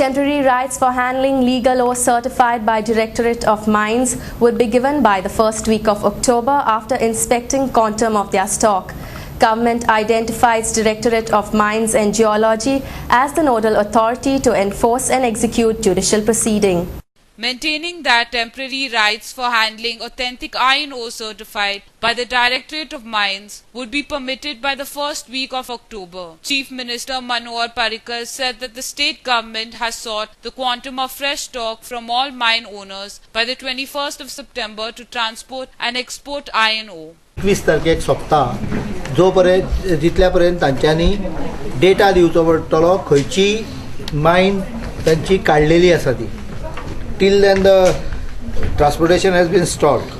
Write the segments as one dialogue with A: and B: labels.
A: Temporary rights for handling legal ore certified by Directorate of Mines would be given by the first week of October after inspecting quantum of their stock. Government identifies Directorate of Mines and Geology as the nodal authority to enforce and execute judicial proceeding.
B: Maintaining that temporary rights for handling authentic iron ore certified by the Directorate of Mines would be permitted by the first week of October. Chief Minister Manohar Parrikar said that the state government has sought the quantum of fresh stock from all mine owners by the 21st of September to transport and export iron ore.
C: 21 तारखेक सोंपता जो पर्यंत जितल्या पर्यंत तांच्यांनी data दिवचो पडटलो खंयची मायन तांची काडलेली आसा ती till then the transportation has been stalled.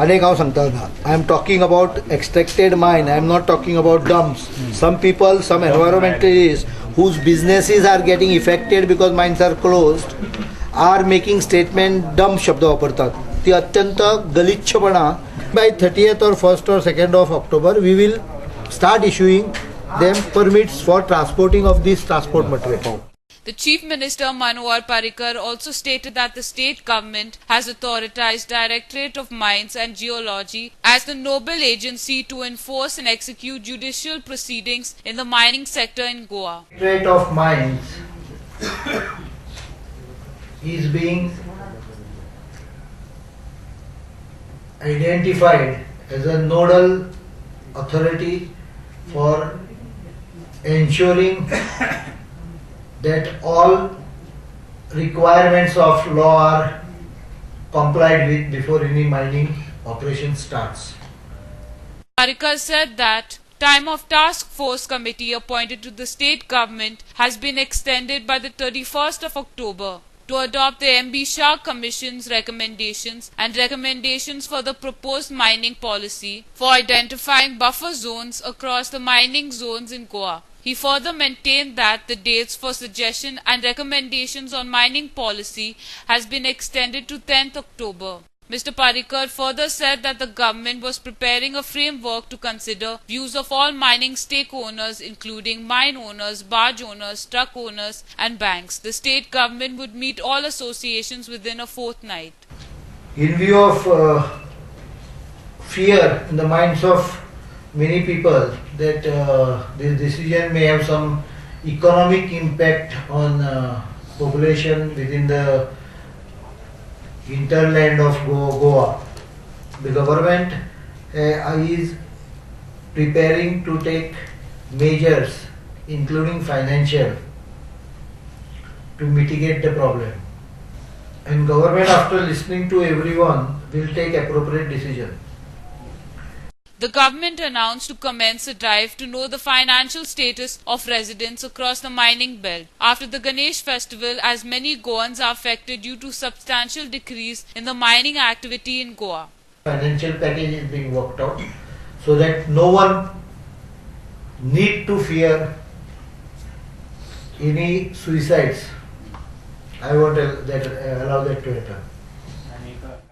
C: अनेक हांव सांगता I am talking about extracted mine. I am not talking about dumps. Some people, some environmentalists whose businesses are getting affected because mines are closed are making statement dump शब्द वापरतात ती अत्यंत गलिच्छपणा. By 30th or 1st or 2nd of October we will start issuing them permits for transporting of this transport material.
B: The Chief Minister Manohar Parrikar also stated that the state government has authorized Directorate of Mines and Geology as the noble agency to enforce and execute judicial proceedings in the mining sector in Goa.
C: Directorate of Mines is being identified as a nodal authority for ensuring that all requirements of law are complied with before any mining operation starts.
B: Parrikar said that time of task force committee appointed to the state government has been extended by the 31st of October to adopt the M.B. Shah Commission's recommendations and recommendations for the proposed mining policy for identifying buffer zones across the mining zones in Goa. He further maintained that the dates for suggestion and recommendations on mining policy has been extended to 10th October. Mr. Parrikar further said that the government was preparing a framework to consider views of all mining stake owners including mine owners, barge owners, truck owners and banks. The state government would meet all associations within a fortnight.
C: In view of fear in the minds of many people that this decision may have some economic impact on population within the hinterland of Goa. The government is preparing to take measures including financial to mitigate the problem, and government, after listening to everyone, will take appropriate decision.
B: The government announced to commence a drive to know the financial status of residents across the mining belt after the Ganesh festival, as many Goans are affected due to substantial decrease in the mining activity in Goa.
C: Financial package is being worked out so that no one need to fear any suicides. I won't allow that to happen.